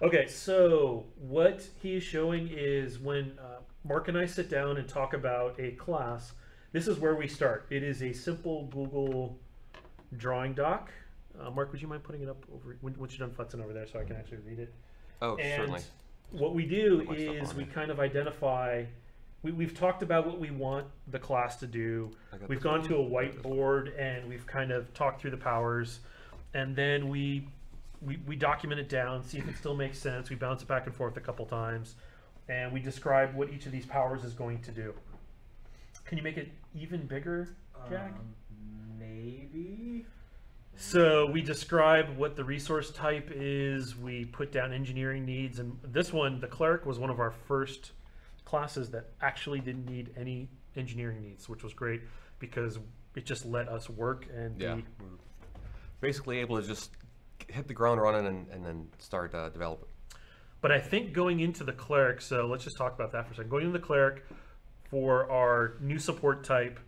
Okay, so what he's showing is when Mark and I sit down and talk about a class, this is where we start. It is a simple Google drawing doc. Mark, would you mind putting it up over once you're done futzing over there so I can actually read it? Oh, And certainly. what we do is we kind of identify, we've talked about what we want the class to do. We've gone to a whiteboard and we've kind of talked through the powers, and then we document it down, see if it still makes sense. We bounce it back and forth a couple times, and we describe what each of these powers is going to do. Can you make it even bigger, Jack? Maybe. So we describe what the resource type is, we put down engineering needs, and this one, the Cleric, was one of our first classes that actually didn't need any engineering needs, which was great because it just let us work and Yeah, we're basically able to just hit the ground running and then start developing. But I think going into the Cleric, so let's just talk about that for a second. Going into the Cleric, for our new support type,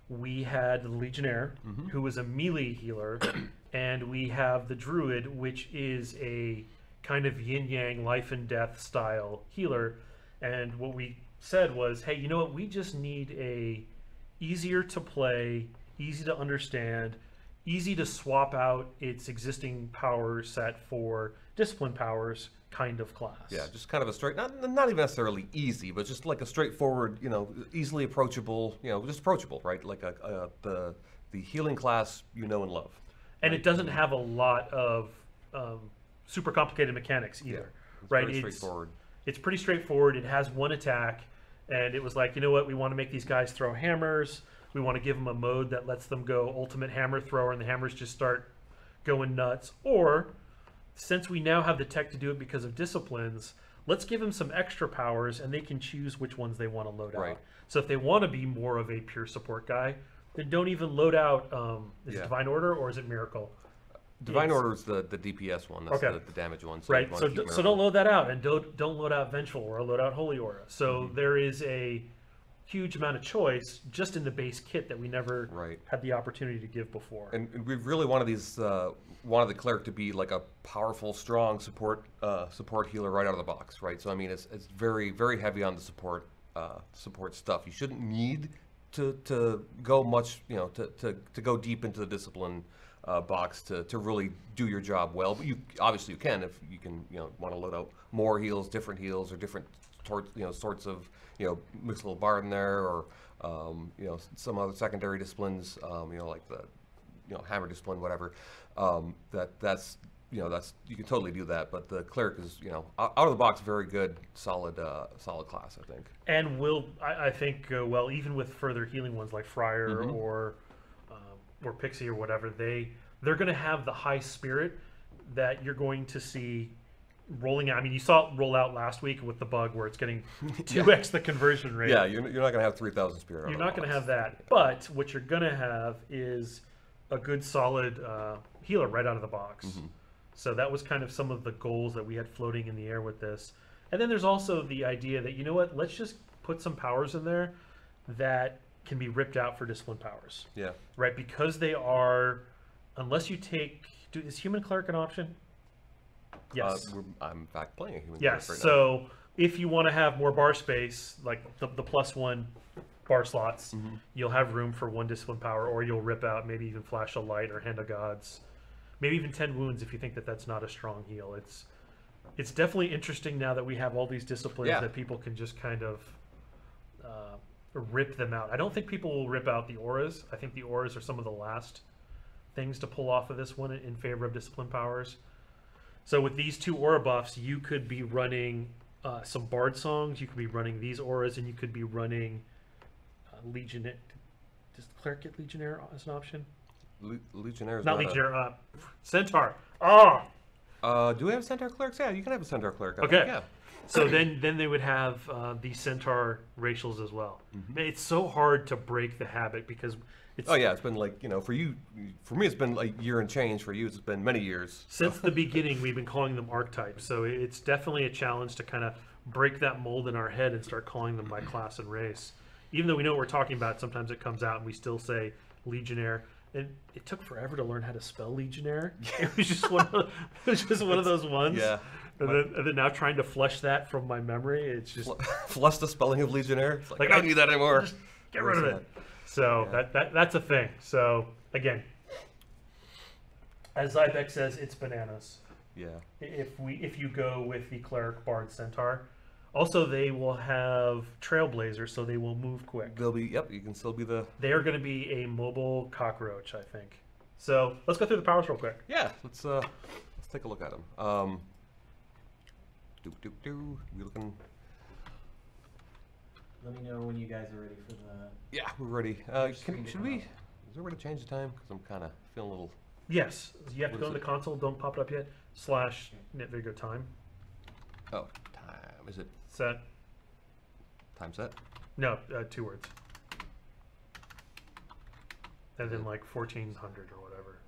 we had the Legionnaire, who was a melee healer, and we have the Druid, which is a kind of yin-yang, life and death style healer. And what we said was, hey, you know what? We just need a easier to play, easy to understand, easy to swap out its existing power set for discipline powers kind of class. Yeah, just kind of a straight, not even necessarily easy, but just like a straightforward, easily approachable, just approachable, right? Like the healing class you know and love. And right? it doesn't have a lot of super complicated mechanics either, right? Very straightforward. It's pretty straightforward. It has one attack, and it was like, you know what? We want to make these guys throw hammers. We want to give them a mode that lets them go ultimate hammer thrower, and the hammers just start going nuts. Or, since we now have the tech to do it because of disciplines, let's give them some extra powers, and they can choose which ones they want to load out. So if they want to be more of a pure support guy, then don't even load out, is it Divine Order or is it Miracle? Divine Order is the DPS one. That's the damage one. So right. So don't load that out, and don't load out Ventral Aura, load out Holy Aura. So there is a huge amount of choice just in the base kit that we never had the opportunity to give before. And we've really wanted the Cleric to be like a powerful, strong support healer right out of the box, right? So I mean, it's very, very heavy on the support stuff. You shouldn't need to go much, to go deep into the discipline box to really do your job well. But you obviously can if you can want to load out more heals, different heals, or different sorts of mix a little bard in there, or some other secondary disciplines, like the hammer discipline, whatever. That's you can totally do that. But the Cleric is out of the box very good, solid class, I think. And will I think go well even with further healing ones like Friar or Pixie or whatever. They're going to have the high spirit that you're going to see rolling out. I mean, you saw it roll out last week with the bug where it's getting 2x the conversion rate. Yeah, you're not going to have 3,000 spirit. You're not going to have that. But what you're going to have is a good solid healer right out of the box. So that was kind of some of the goals that we had floating in the air with this. And then there's also the idea that, you know what, let's just put some powers in there that can be ripped out for discipline powers. Yeah. Right? Because they are, unless you take, is Human Cleric an option? Yes. I'm in fact playing a Human Yes. Cleric right So now. if you want to have more bar space, like the +1 bar slots, you'll have room for 1 discipline power, or you'll rip out maybe even Flash of Light or Hand of Gods. Maybe even 10 wounds if you think that that's not a strong heal. It's definitely interesting now that we have all these disciplines that people can just kind of rip them out. I don't think people will rip out the auras. I think the auras are some of the last things to pull off of this one in favor of discipline powers. So with these 2 aura buffs, you could be running some bard songs, you could be running these auras, and you could be running Legionnaire. Does the Cleric get Legionnaire as an option? Legionnaire is not Legionnaire. Centaur. Oh! Do we have Centaur Clerics? Yeah, you can have a Centaur Cleric. Okay. Yeah. So then they would have the Centaur racials as well. It's so hard to break the habit because it's... Oh yeah, it's been like, for me it's been like a year and change. For you it's been many years. Since the beginning we've been calling them archetypes. So it's definitely a challenge to kind of break that mold in our head and start calling them by class and race. Even though we know what we're talking about, sometimes it comes out and we still say Legionnaire. And it took forever to learn how to spell Legionnaire. It was just one of those ones. Yeah. And then now trying to flush that from my memory, it's just flush the spelling of Legionnaire. It's Like, I don't need that anymore. just get rid of it. So that's a thing. So again, as Zybeck says, it's bananas. Yeah. If you go with the Cleric Bard Centaur. Also, they will have Trailblazer, so they will move quick. They'll be, yep, you can still be the... They are going to be a mobile cockroach, I think. So, let's go through the powers real quick. Yeah, let's take a look at them. We looking... Let me know when you guys are ready for the... Yeah, we're ready. Should we... Is there a way to change the time? Because I'm kind of feeling a little... Yes, you have to What go is in the it? console, don't pop it up yet, / there you go, time. Oh, time. Is it Set. time set? No, 2 words. And then like 1400 or whatever.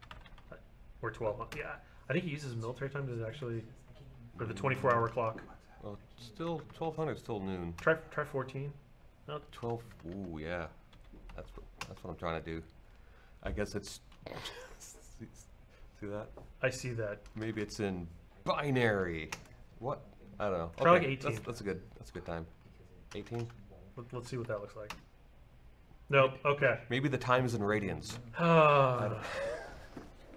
Or 1200. Yeah, I think he uses military time. Does it actually... For the 24-hour clock. Well, still 1200, still noon. Try 14. No, 12. Ooh, yeah. That's what I'm trying to do. I guess it's... See that? I see that. Maybe it's in binary. What? I don't know. Try like 18. That's a good time. 18? Let's see what that looks like. Nope. Okay. Maybe the time is in radians.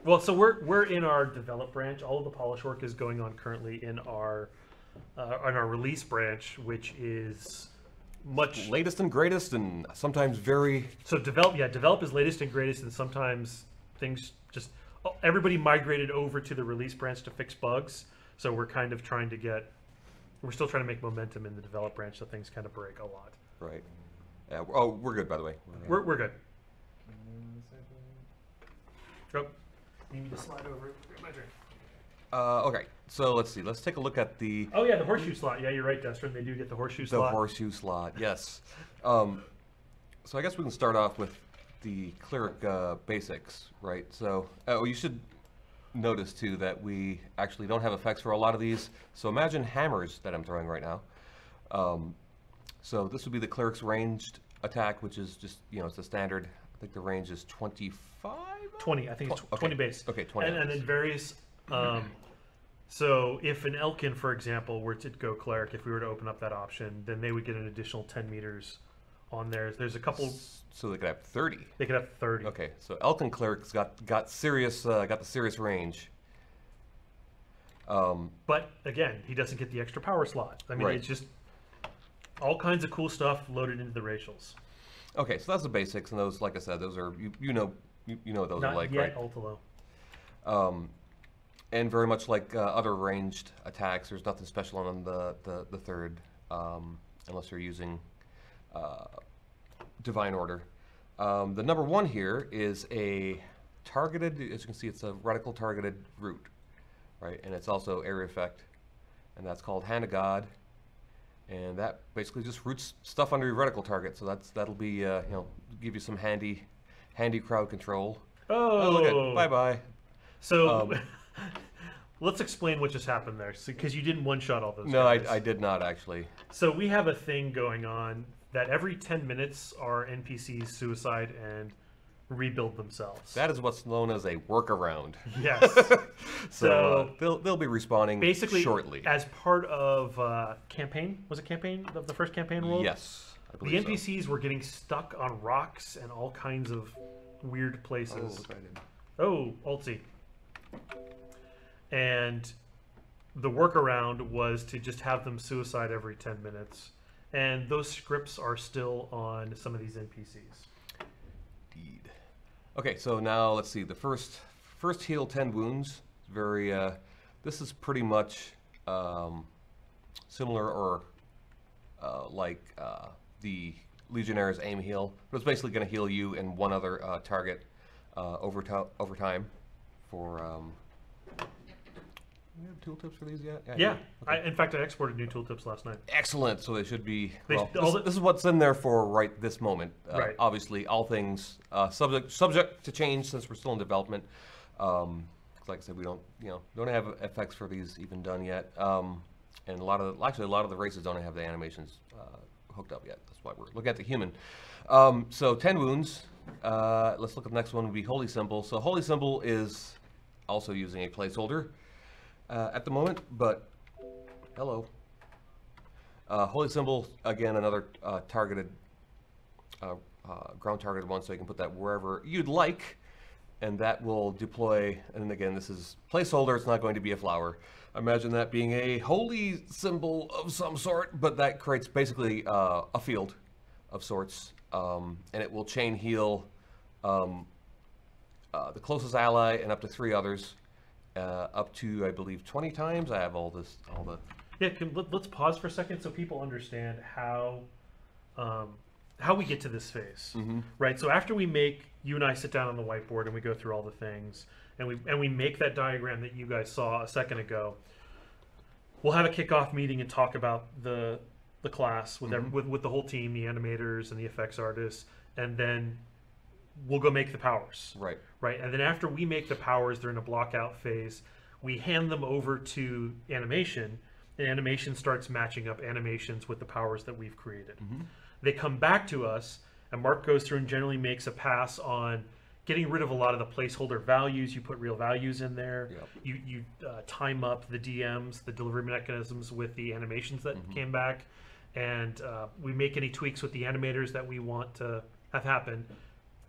Well, so we're in our develop branch. All of the polish work is going on currently in our release branch, which is much Latest and greatest, and sometimes very... So develop is latest and greatest, and sometimes things just everybody migrated over to the release branch to fix bugs. So we're kind of trying to we're still trying to make momentum in the develop branch, so things kind of break a lot. Right. Yeah. Oh, we're good, by the way. We're good. Oh, you need to slide over. Grab my drink. Okay, so let's see. Let's take a look at the... Oh yeah, the horseshoe slot. Yeah, you're right, Destron. They do get the horseshoe slot. The horseshoe slot, yes. So I guess we can start off with the Cleric Basics, right? So, you should notice too that we actually don't have effects for a lot of these. So imagine hammers that I'm throwing right now. So this would be the Cleric's ranged attack, which is just, it's the standard. I think the range is 25? 20, I think it's 20 base. Okay, 20 And then various... so if an Elkin, for example, were to go Cleric, if we were to open up that option, then they would get an additional 10 meters on theirs. There's a couple... So they could have 30. They could have 30. Okay, so Elkin Cleric's got the serious range. But again, he doesn't get the extra power slot. I mean, Right. it's just all kinds of cool stuff loaded into the racials. Okay, so that's the basics, and those, like I said, those are you know what those Not are like, yet, right? Ultilo. And very much like other ranged attacks, there's nothing special on the third, unless you're using Divine Order. The number 1 here is a targeted, as you can see, it's a reticle targeted root, right? And it's also area effect, and that's called Hand of God, and that basically just roots stuff under your reticle target. So that'll be give you some handy crowd control. Oh, look at bye. So let's explain what just happened there, because you didn't one-shot all those No, guys. I did not actually. So we have a thing going on that every 10 minutes our NPCs suicide and rebuild themselves. That is what's known as a workaround. Yes. So they'll be respawning basically shortly. as part of campaign. Was it campaign? The first campaign rule? Yes, I The believe NPCs were getting stuck on rocks and all kinds of weird places. So. Oh, Alt-C. And the workaround was to just have them suicide every 10 minutes. And those scripts are still on some of these NPCs. Indeed. Okay, so now let's see. The first heal 10 wounds. Very. This is pretty much similar or like the Legionnaire's aim heal, but it's basically going to heal you and one other target over time. For do we have tooltips for these yet? Yeah. Okay. In fact, I exported new tooltips last night. Excellent. So they should be. They- Well, all this is what's in there for right this moment. Right. Obviously, all things subject to change since we're still in development. Like I said, we don't have effects for these even done yet. And a lot of the races don't have the animations hooked up yet. That's why we're looking at the human. So 10 wounds. Let's look at the next one. Would be Holy Symbol. So Holy Symbol is also using a placeholder at the moment, but Hello. Holy Symbol, again, another targeted, ground targeted one, so you can put that wherever you'd like, and that will deploy, and again, this is placeholder, it's not going to be a flower. Imagine that being a holy symbol of some sort, but that creates basically a field of sorts, and it will chain heal the closest ally and up to 3 others, up to, I believe, 20 times. I have all the... Yeah, let's pause for a second so people understand how we get to this phase, right? So after you and I sit down on the whiteboard and we go through all the things, and we make that diagram that you guys saw a second ago, we'll have a kickoff meeting and talk about the class with with the whole team, the animators and the effects artists, and then we'll go make the powers. Right. Right, and then after we make the powers, they're in a block out phase. We hand them over to animation. And animation starts matching up animations with the powers that we've created. They come back to us, and Mark goes through and generally makes a pass on getting rid of a lot of the placeholder values. You put real values in there. Yep. You time up the DMs, the delivery mechanisms with the animations that came back, and we make any tweaks with the animators that we want to have happen.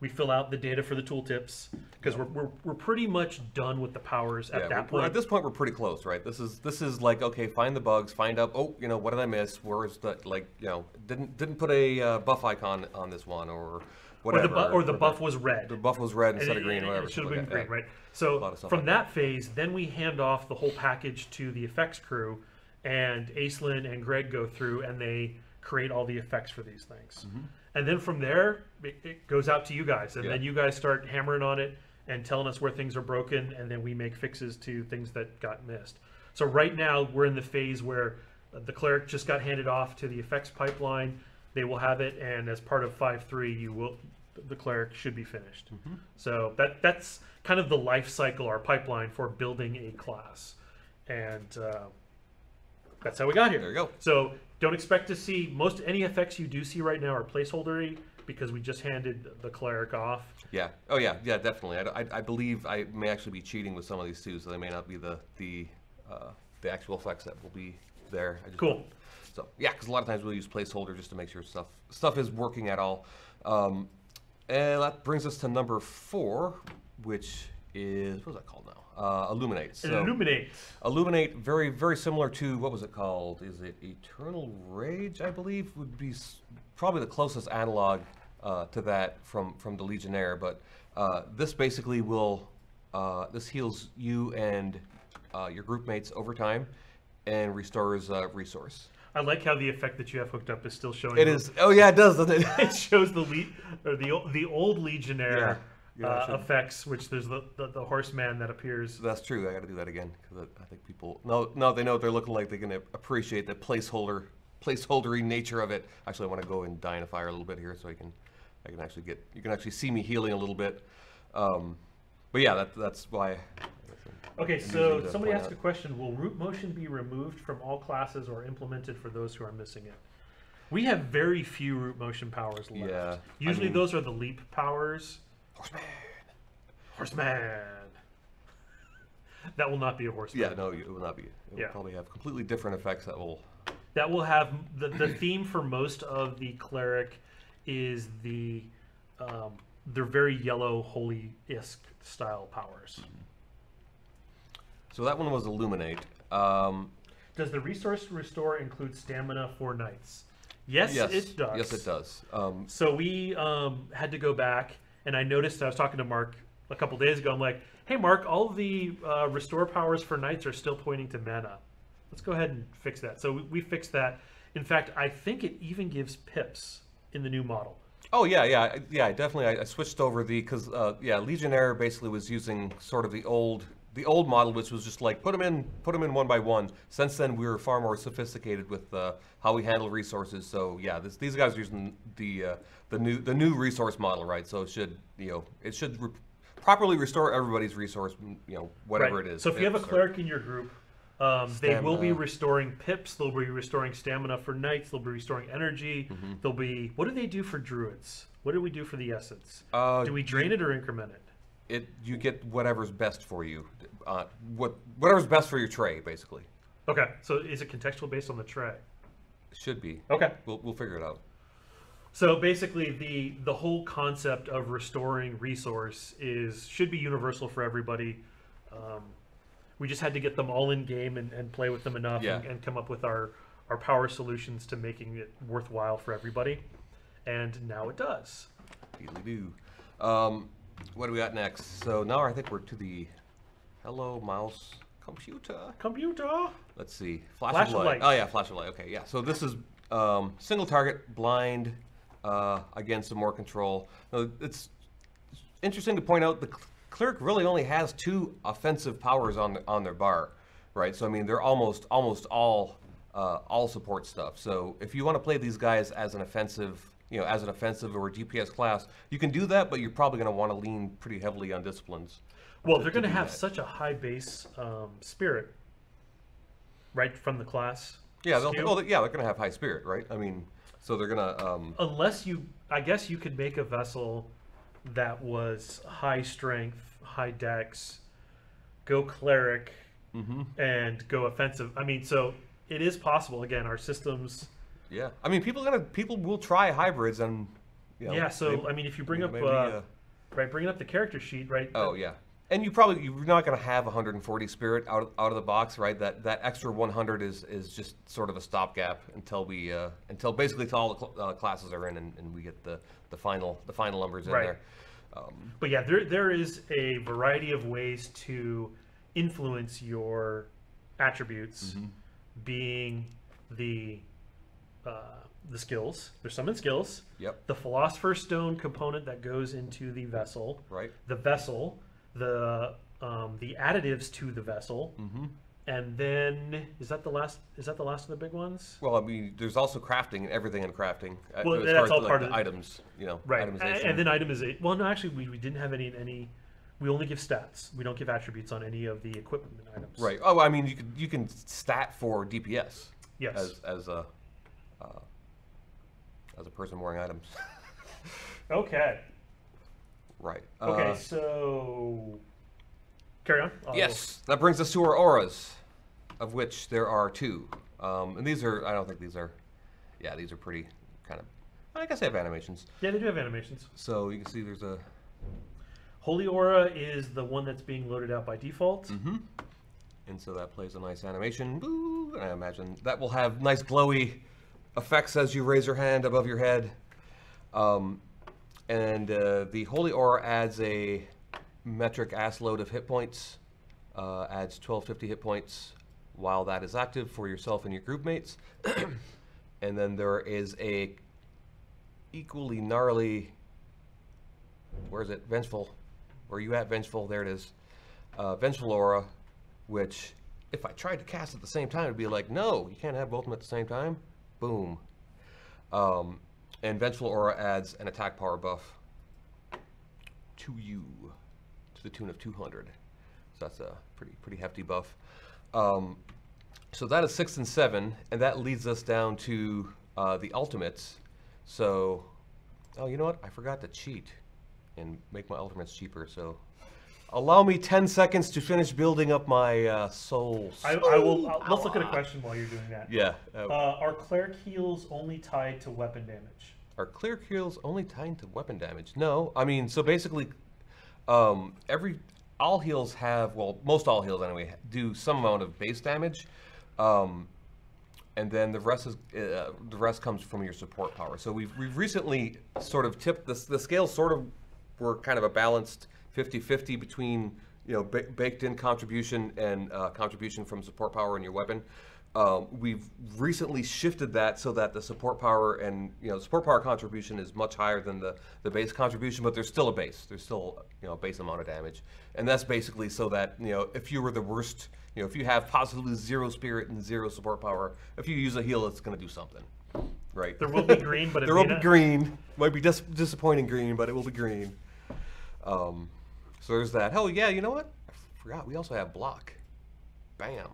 We fill out the data for the tooltips because we're pretty much done with the powers at that point. At this point, we're pretty close, right? This is like, okay, find the bugs, find out. Oh, what did I miss? Where's the didn't put a buff icon on this one or whatever. Or the buff was red. The buff was red instead of green, or whatever. It should have been green, right? So from that phase, then we hand off the whole package to the effects crew, and Aislinn and Greg go through and they create all the effects for these things. And then from there, it goes out to you guys. And then you guys start hammering on it and telling us where things are broken. And then we make fixes to things that got missed. So right now, we're in the phase where the cleric just got handed off to the effects pipeline. They will have it. And as part of 5.3, the cleric should be finished. So that's kind of the life cycle, our pipeline for building a class. And that's how we got here. There you go. So don't expect to see any effects you do see right now are placeholdery because we just handed the cleric off. Yeah. Oh yeah. Yeah. Definitely. I believe I may actually be cheating with some of these too, so they may not be the actual effects that will be there. Cool. So yeah, because a lot of times we'll use placeholder just to make sure stuff is working at all. And that brings us to number 4, which is, what is that called now? Illuminate. So, Illuminate, very, very similar to, what was it called? Is it Eternal Rage, I believe, would be probably the closest analog to that from the Legionnaire. But this basically this heals you and your group mates over time and restores resource. I like how the effect that you have hooked up is still showing. It is. Oh yeah, it does, doesn't it? It shows the old Legionnaire. Effects, which there's the horseman that appears. That's true. I got to do that again because I think people no they know what they're looking like. They're going to appreciate the placeholdery nature of it. Actually, I want to go and die in a fire a little bit here so I can actually you can actually see me healing a little bit. But yeah, that's why. Okay, so somebody asked a question: will root motion be removed from all classes or implemented for those who are missing it? We have very few root motion powers left. Yeah, usually those are the leap powers. Horseman. That will not be a horseman. Yeah, no, it will not be. It will probably have completely different effects that will have the theme for most of the cleric is they're very yellow holy-esque style powers. So that one was Illuminate. Does the resource restore include stamina for knights? Yes, it does. Yes, it does. So we had to go back. And I noticed, I was talking to Mark a couple days ago, I'm like, hey Mark, all the restore powers for knights are still pointing to mana. Let's go ahead and fix that. So we fixed that. In fact, I think it even gives pips in the new model. Oh yeah, definitely. I switched over because Legionnaire basically was using sort of the old model, which was just like put them in one by one. Since then, we were far more sophisticated with how we handle resources. So yeah, these guys are using the new resource model, right? So it should properly restore everybody's resource, whatever it is. So if you have a cleric in your group, they will be restoring pips. They'll be restoring stamina for knights. They'll be restoring energy. They'll be. What do they do for druids? What do we do for the essence? Do we drain it or increment it? You get whatever's best for you. Whatever's best for your tray, basically. Okay, so is it contextual based on the tray? Should be. Okay. We'll figure it out. So basically, the whole concept of restoring resource should be universal for everybody. We just had to get them all in game and play with them enough and come up with our power solutions to making it worthwhile for everybody. And now it does. Do. What do we got next? So now I think we're to the Hello Mouse Computer. Let's see. Flash of light. Oh yeah, flash of light. Okay, yeah. So this is single target, blind, against more control. Now, it's interesting to point out the cleric really only has 2 offensive powers on their bar, right? So I mean they're almost all support stuff. So if you want to play these guys as an offensive, or DPS class, you can do that, but you're probably going to want to lean pretty heavily on disciplines. Well, they're going to have such a high base spirit, right, from the class. Yeah, they're going to have high spirit, right? I mean, so they're going to... Unless I guess you could make a vessel that was high strength, high dex, go cleric, and go offensive. I mean, so it is possible. Again, our systems... Yeah, I mean, people will try hybrids and... yeah, so, I mean, if you bring up... bringing up the character sheet, right? Oh, yeah. And you're not going to have 140 spirit out of the box, right? That extra 100 is just sort of a stopgap until all the classes are in and we get the final numbers in there. But yeah, there is a variety of ways to influence your attributes, being the skills. There's some in skills. Yep. The Philosopher's Stone component that goes into the vessel. Right. The vessel. The additives to the vessel, and then is that the last of the big ones? Well, I mean, there's also crafting and everything in crafting. Well, that's all part of items, right? Itemization. And then itemization. Well, no, actually, we didn't have any. We only give stats. We don't give attributes on any of the equipment items. Right. Oh, I mean, you can stat for DPS. Yes. As a person wearing items. Okay. Right. Okay, so carry on. Yes, that brings us to our auras, of which there are 2. And these are, I don't think these are, these are pretty kind of, I guess they have animations. Yeah, they do have animations. So you can see there's a... Holy Aura is the one that's being loaded out by default. And so that plays a nice animation. Boo! And I imagine that will have nice glowy effects as you raise your hand above your head. And the Holy Aura adds a metric ass load of hit points, adds 1250 hit points while that is active for yourself and your group mates. And then there is a equally gnarly, where is it? Vengeful. Where are you at, Vengeful? There it is. Ventral Aura, which if I tried to cast at the same time, it'd be like, no, you can't have both of them at the same time. Boom. And Ventral Aura adds an attack power buff to you, to the tune of 200. So that's a pretty hefty buff. So that is 6 and 7, and that leads us down to the ultimates. So, oh, you know what? I forgot to cheat and make my ultimates cheaper. So, allow me 10 seconds to finish building up my soul. I will. Let's look at a question while you're doing that. Yeah. Are cleric heals only tied to weapon damage? Are cleric heals only tied to weapon damage? No. I mean, so basically, all heals have, well, most all heals anyway, do some amount of base damage, and then the rest comes from your support power. So we've recently sort of tipped the scales. Sort of were kind of a balanced 50-50 between baked in contribution and contribution from support power in your weapon. We've recently shifted that so that the support power and support power contribution is much higher than the base contribution, but there's still a base. There's still a base amount of damage, and that's basically so that if you were the worst, if you have positively 0 spirit and 0 support power, if you use a heal, it's going to do something, right? There will be green, but there will be green. Might be disappointing green, but it will be green. So there's that. Oh yeah, you know what? I forgot. We also have block. Bam.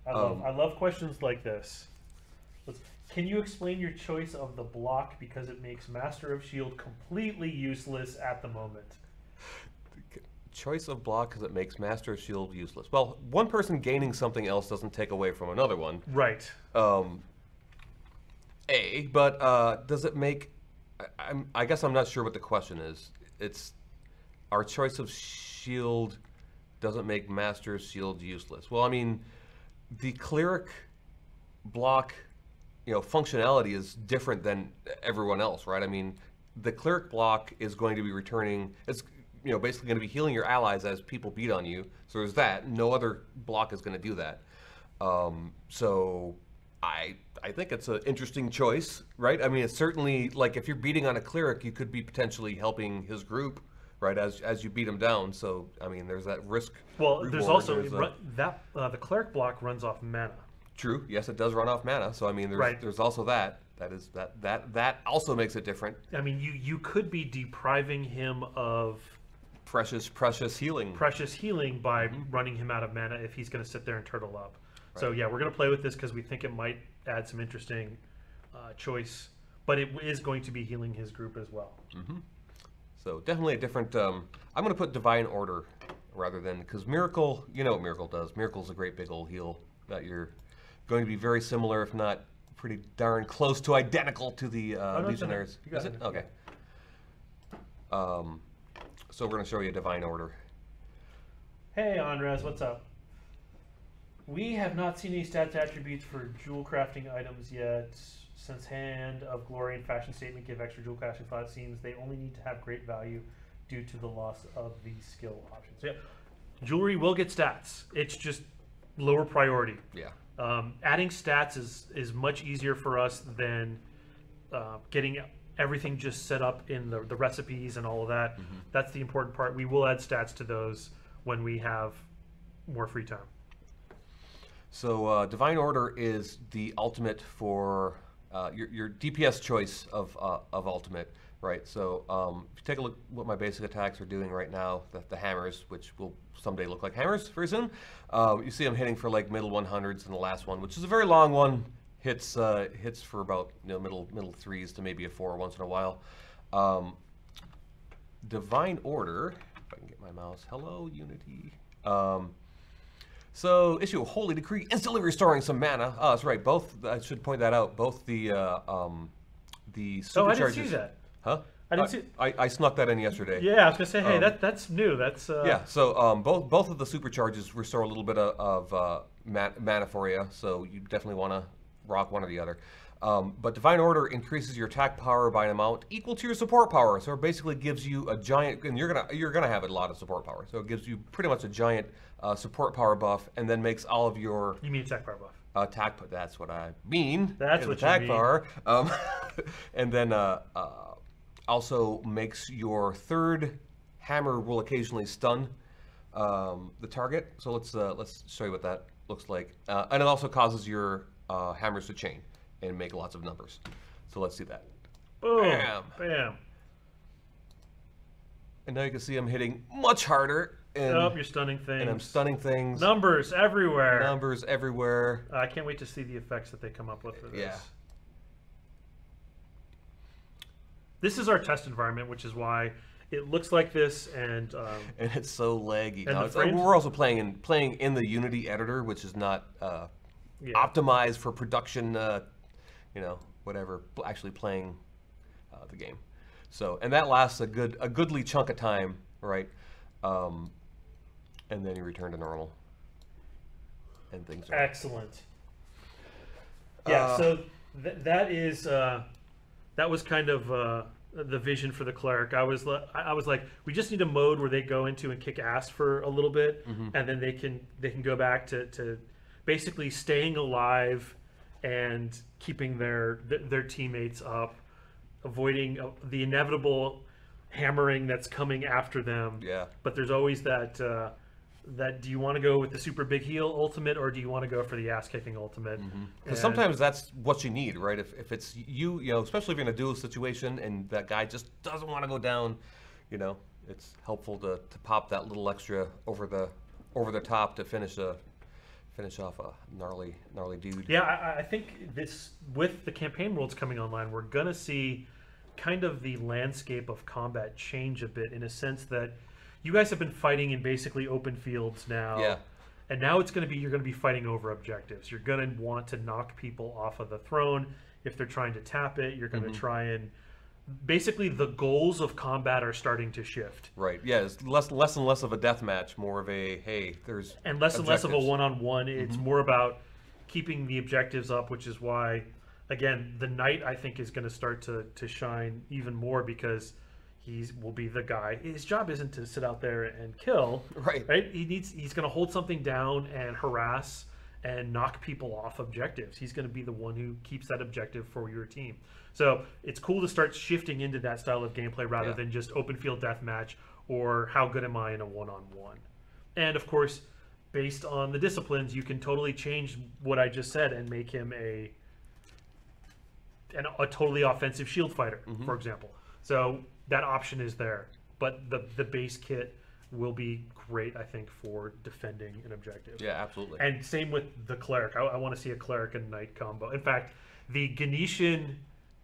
I love questions like this. Can you explain your choice of the block because it makes Master of Shield completely useless at the moment? choice of block because it makes Master Shield useless. Well, one person gaining something else doesn't take away from another one. Right. But does it make... I guess I'm not sure what the question is. It's our choice of shield doesn't make Master Shield useless. Well, I mean, the Cleric block, functionality is different than everyone else, right? I mean, the Cleric block is going to be returning... It's basically going to be healing your allies as people beat on you. So there's that. No other block is going to do that. So I think it's an interesting choice, right? I mean, it's certainly, like, if you're beating on a Cleric, you could be potentially helping his group, right, as you beat him down. So, I mean, there's that risk. Well, there's also the Cleric block runs off mana. True. Yes, it does run off mana. So, I mean, there's also that. That also makes it different. I mean, you could be depriving him of precious healing. Precious healing by running him out of mana if he's going to sit there and turtle up. Right. So yeah, we're going to play with this because we think it might add some interesting choice, but it is going to be healing his group as well. So definitely a different. I'm going to put Divine Order rather than, because Miracle. You know what Miracle does? Miracle's a great big old heal that you're going to be very similar, if not pretty darn close to identical to the Legionnaires. Is it? Okay. So we're going to show you Divine Order. Hey, Andres, what's up? We have not seen any stats attributes for jewel crafting items yet. Since Hand of Glory and Fashion Statement give extra jewel crafting thought, it seems they only need to have great value due to the loss of the skill options. So yeah, jewelry will get stats. It's just lower priority. Yeah. Adding stats is much easier for us than getting everything just set up in the recipes and all of that. That's the important part. We will add stats to those when we have more free time. So Divine Order is the ultimate for your DPS choice of ultimate, right? So if you take a look at what my basic attacks are doing right now, the hammers, which will someday look like hammers very soon, you see I'm hitting for like middle 100s in the last one, which is a very long one. Hits for about middle 3s to maybe a 4 once in a while. Divine Order, if I can get my mouse. Hello, Unity. So issue a holy decree, instantly restoring some mana. Oh, that's right. Both, I should point that out. Both the supercharges. Oh, I didn't see that. Huh? I didn't see. I snuck that in yesterday. Yeah, I was gonna say, hey, that's new. That's yeah. So both of the supercharges restore a little bit of mana for you. So you definitely want to rock one or the other. But Divine Order increases your attack power by an amount equal to your support power. So it basically gives you a giant, and you're gonna have a lot of support power. So it gives you pretty much a giant support power buff, and then makes all of your. You mean attack power buff? Attack, that's what I mean. That's what attack you mean. power. And then also makes your third hammer will occasionally stun the target. So let's show you what that looks like. And it also causes your hammers to chain and make lots of numbers. So let's see that. Boom. Bam. Bam. And now you can see I'm hitting much harder. And, you're stunning things. And I'm stunning things. Numbers everywhere. Numbers everywhere. I can't wait to see the effects that they come up with for this. Yeah. This is our test environment, which is why it looks like this, and it's so laggy. And we're also playing in the Unity editor, which is not optimized for production. Whatever. Actually playing the game. So, and that lasts a goodly chunk of time, right? And then you return to normal, and things are excellent. Yeah. So that was kind of the vision for the Cleric. I was like, we just need a mode where they go into and kick ass for a little bit, and then they can go back to basically staying alive and keeping their teammates up, avoiding the inevitable hammering that's coming after them. Yeah. But there's always that do you want to go with the super big heal ultimate, or do you want to go for the ass kicking ultimate? Because sometimes that's what you need, right? If it's you especially if you're in a duel situation and that guy just doesn't want to go down, it's helpful to pop that little extra over the top to finish off a gnarly dude. Yeah, I think this, with the campaign worlds coming online, we're gonna see kind of the landscape of combat change a bit, in a sense that You guys have been fighting in basically open fields now. Yeah. And now it's going to be, you're going to be fighting over objectives. You're going to want to knock people off of the throne. If they're trying to tap it, you're going to try and... Basically, the goals of combat are starting to shift. Right. Yeah, it's less and less of a death match, more of a, hey, there's and less of a objectives. one-on-one. It's more about keeping the objectives up, which is why, again, the knight, I think, is going to start to shine even more because will be the guy. His job isn't to sit out there and kill. Right. He's going to hold something down and harass and knock people off objectives. He's going to be the one who keeps that objective for your team. So it's cool to start shifting into that style of gameplay rather than just open field deathmatch or how good am I in a one-on-one. And of course, based on the disciplines, you can totally change what I just said and make him a totally offensive shield fighter, for example. So that option is there. But the base kit will be great, I think, for defending an objective. Yeah, absolutely. And same with the cleric. I want to see a cleric and knight combo. In fact, the Ganesian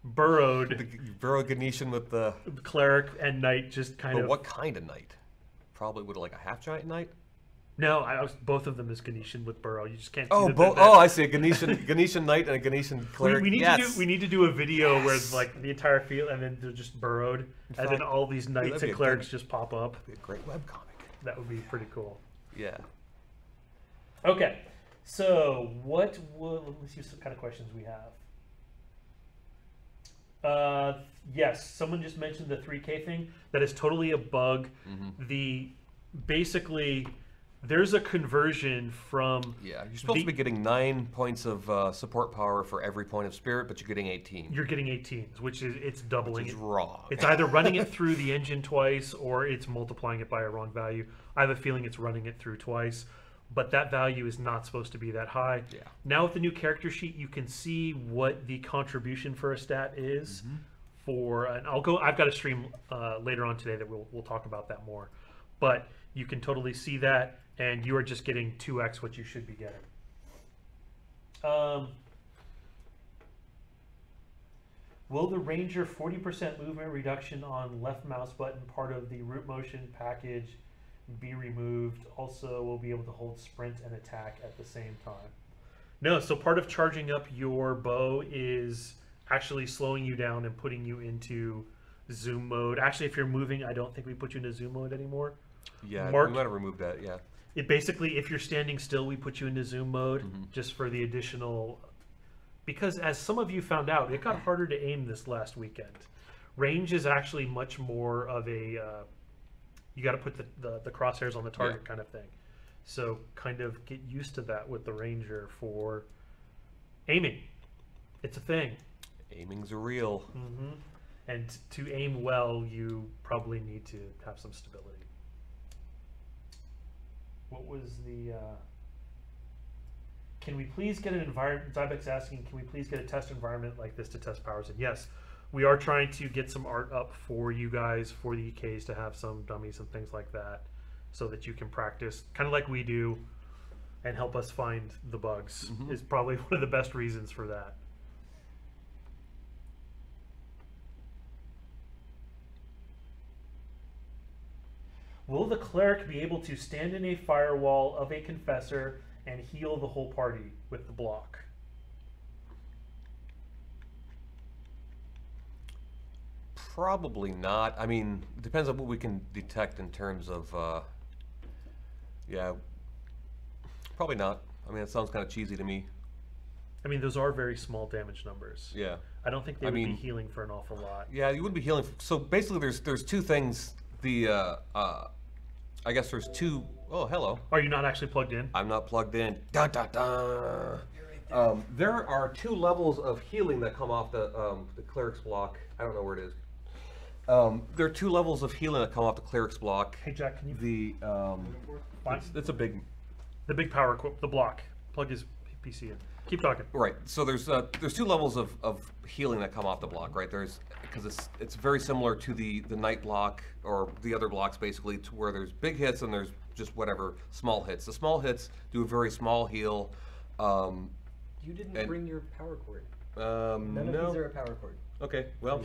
burrowed... The burrow Ganesian with the... Cleric and knight just kind of... what kind of knight? Probably would like a half-giant knight? No, both of them is Ganesian with burrow. You just can't see I see. A Ganesian knight and a Ganesian cleric. We need to do a video where like the entire field and then they're just burrowed, and then all these knights and clerics just pop up. That'd be a great webcomic. That would be pretty cool. Yeah. Okay, so let me see what kind of questions we have. Yes, someone just mentioned the 3K thing. That is totally a bug. Basically, there's a conversion from... Yeah, you're supposed to be getting 9 points of support power for every point of spirit, but you're getting 18. You're getting 18, which is, it's doubling. Which is wrong. It's either running it through the engine twice, or it's multiplying it by a wrong value. I have a feeling it's running it through twice, but that value is not supposed to be that high. Yeah. Now with the new character sheet, you can see what the contribution for a stat is. And I've got a stream later on today that we'll talk about that more. But you can totally see that, and you are just getting 2x what you should be getting. Will the Ranger 40% movement reduction on left mouse button part of the root motion package be removed? Also, we'll be able to hold sprint and attack at the same time. No, so part of charging up your bow is actually slowing you down and putting you into zoom mode. Actually, if you're moving, I don't think we put you into zoom mode anymore. Yeah, we might have removed that, yeah. It basically, if you're standing still, we put you into zoom mode just for the additional... Because as some of you found out, it got harder to aim this last weekend. Range is actually much more of a... you got to put the crosshairs on the target kind of thing. So kind of get used to that with the Ranger for aiming. It's a thing. Aiming's real. And to aim well, you probably need to have some stability. What was the... Can we please get an environment... Zybek's asking, can we please get a test environment like this to test powers? And yes, we are trying to get some art up for you guys, for the EKs, to have some dummies and things like that, so that you can practice, kind of like we do, and help us find the bugs, is probably one of the best reasons for that. Will the cleric be able to stand in a firewall of a confessor and heal the whole party with the block? Probably not. I mean, it depends on what we can detect in terms of, yeah, probably not. I mean, it sounds kind of cheesy to me. I mean, those are very small damage numbers. Yeah. I don't think they would be healing for an awful lot. Yeah, you wouldn't be healing. So basically, there's two things. I guess there's two. Oh, hello. Are you not actually plugged in? I'm not plugged in. Dun, dun, dun. There are 2 levels of healing that come off the cleric's block. I don't know where it is. There are 2 levels of healing that come off the cleric's block. Hey Jack, can you? It's a big. The big power equip, the block. Plug his PC in. Keep talking. Right. So there's 2 levels of healing that come off the block. Right. Because it's very similar to the night block or the other blocks basically, to where there's big hits and there's just whatever small hits. The small hits do a very small heal. You didn't bring your power cord. None of these are a power cord. Okay. Well.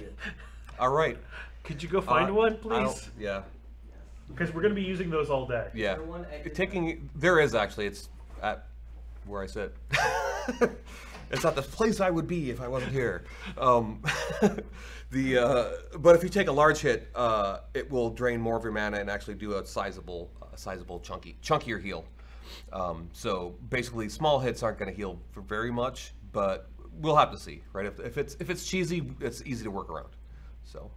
All right. Could you go find one, please? Yeah. Because we're going to be using those all day. Yeah. There is actually. It's at where I sit. It's not the place I would be if I wasn't here. But if you take a large hit, it will drain more of your mana and actually do a sizable, chunkier heal. So basically, small hits aren't going to heal for very much, but we'll have to see, right? If it's cheesy, it's easy to work around. So.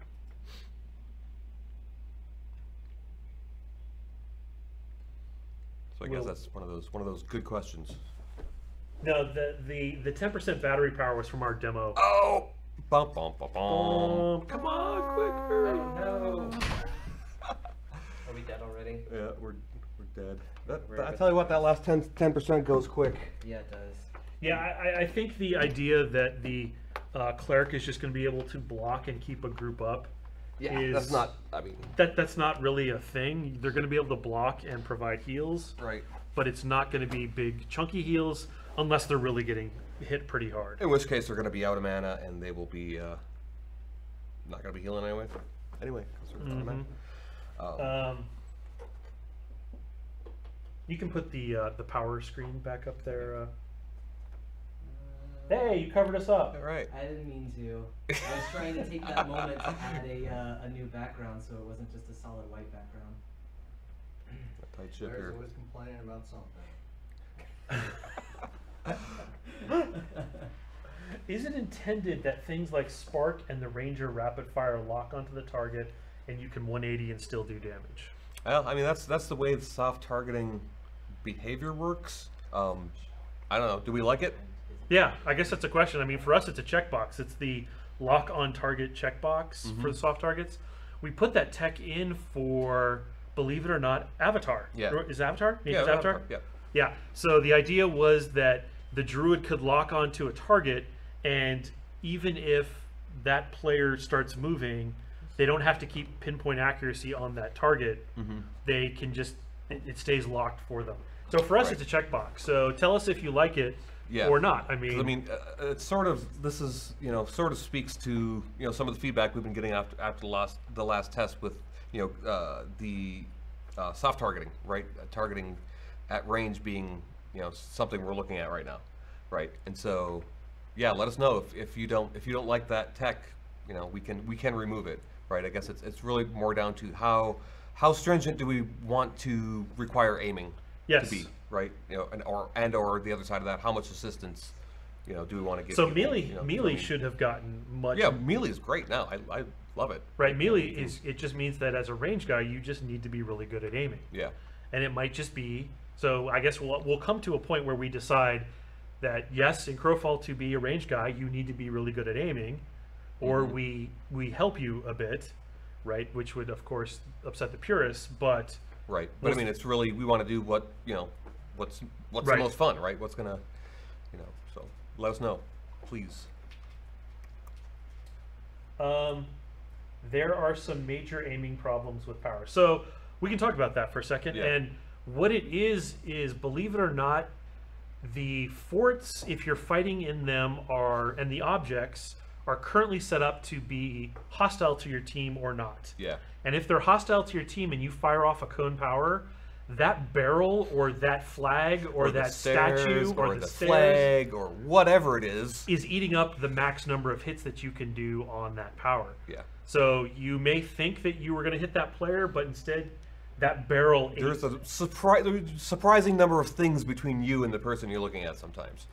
So I guess that's one of those good questions. No, the 10% battery power was from our demo. Oh, bum bum bum bum. Come on, quicker! Oh no! Are we dead already? Yeah, we're dead. I tell you what, that last 10% goes quick. Yeah, it does. Yeah, I think the idea that the cleric is just going to be able to block and keep a group up. Yeah, that's not. I mean, that's not really a thing. They're going to be able to block and provide heals, right? But it's not going to be big chunky heals unless they're really getting hit pretty hard. In which case, they're going to be out of mana and they will be not going to be healing anyway. Because they're out of mana. You can put the power screen back up there. Hey, you covered us up. All right. I didn't mean to. I was trying to take that moment to add a new background so it wasn't just a solid white background. A tight ship here. Always complaining about something. Is it intended that things like Spark and the Ranger Rapid Fire lock onto the target and you can 180 and still do damage? Well, I mean, that's the way the soft targeting behavior works. I don't know. Do we like it? Yeah, I guess that's a question. I mean, for us, it's a checkbox. It's the lock on target checkbox for the soft targets. We put that tech in for, believe it or not, Avatar. Yeah. Is Avatar? Yeah, Avatar? Yeah. Yeah. So the idea was that the Druid could lock onto a target, and even if that player starts moving, they don't have to keep pinpoint accuracy on that target. They can just, it stays locked for them. So for us, it's a checkbox. So tell us if you like it. Yeah. Or not. I mean, it's sort of, this is, sort of speaks to, some of the feedback we've been getting after the last test with, the soft targeting, right? Targeting at range being, something we're looking at right now, right? And so, yeah, let us know if you don't like that tech, we can remove it, right? I guess it's really more down to how stringent do we want to require aiming to be. Right, or the other side of that, how much assistance, do we want to give? So melee should have gotten much. Yeah, melee is great now. I love it. Right, melee it just means that as a range guy, you just need to be really good at aiming. Yeah, and it might just be. So I guess we'll come to a point where we decide that yes, in Crowfall, to be a range guy, you need to be really good at aiming, or we help you a bit, right? Which would of course upset the purists, but right. But I mean, it's really, we want to do what what's the most fun, right? What's gonna, so let us know, please. There are some major aiming problems with power. So we can talk about that for a second. Yeah. And what it is believe it or not, the forts, if you're fighting in them, and the objects are currently set up to be hostile to your team or not. Yeah. And if they're hostile to your team and you fire off a cone power, that barrel or that flag or that statue or the flag or whatever it is eating up the max number of hits that you can do on that power. Yeah. So you may think that you were going to hit that player, but instead that barrel... There's a surprising number of things between you and the person you're looking at sometimes.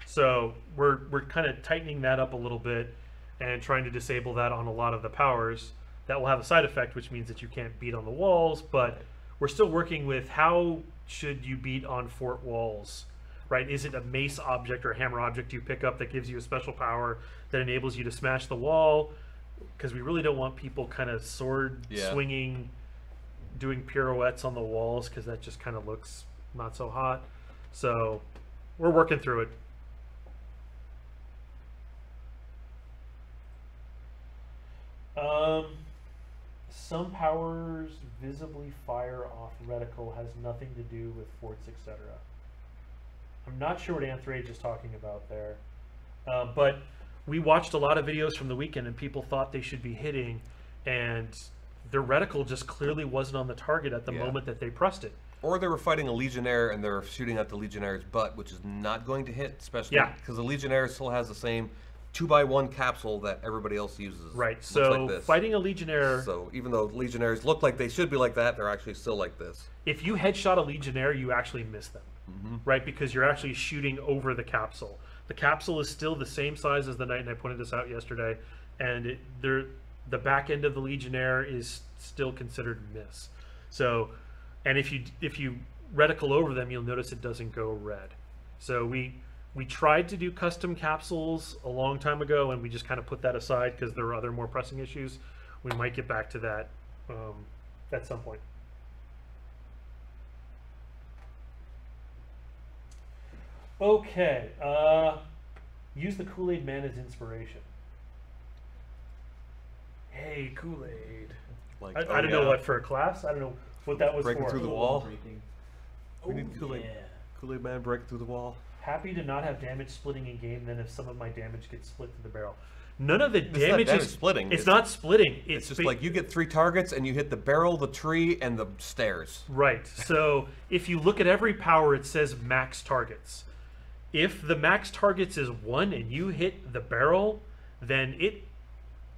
So we're kind of tightening that up a little bit and trying to disable that on a lot of the powers. That will have a side effect, which means that you can't beat on the walls, but we're still working with how should you beat on fort walls, right? Is it a mace object or a hammer object you pick up that gives you a special power that enables you to smash the wall? Because we really don't want people kind of sword swinging, doing pirouettes on the walls, because that just kind of looks not so hot. So we're working through it. Some powers visibly fire off reticle has nothing to do with forts, etc. I'm not sure what Anthrage is talking about there, but we watched a lot of videos from the weekend and people thought they should be hitting, and their reticle just clearly wasn't on the target at the Yeah. moment that they pressed it. Or they were fighting a Legionnaire and they're shooting at the Legionnaire's butt, which is not going to hit, especially Yeah. because the Legionnaire still has the same 2x1 capsule that everybody else uses. Right. Looks So like this. fighting a Legionnaire, So even though Legionnaires look like they should be like that, they're actually still like this. if you headshot a Legionnaire, you actually miss them, right? Because you're actually shooting over the capsule. The capsule is still the same size as the Knight, and I pointed this out yesterday. And the back end of the Legionnaire is still considered miss. So, and if you reticle over them, you'll notice it doesn't go red. So we tried to do custom capsules a long time ago, and we just kind of put that aside because there are other more pressing issues. We might get back to that at some point. Okay, use the Kool-Aid Man as inspiration. Hey, Kool-Aid. Like, I don't know what for a class. I don't know what that was Breaking for. through the wall. Breaking. We need Kool-Aid. Yeah. Kool-Aid Man breaking through the wall. Happy to not have damage splitting in game. Then if some of my damage gets split to the barrel, none of the It's not damage damage is splitting. It's not splitting. It's just like you get 3 targets and you hit the barrel, the tree, and the stairs. right. So if you look at every power, it says max targets. If the max targets is 1 and you hit the barrel, then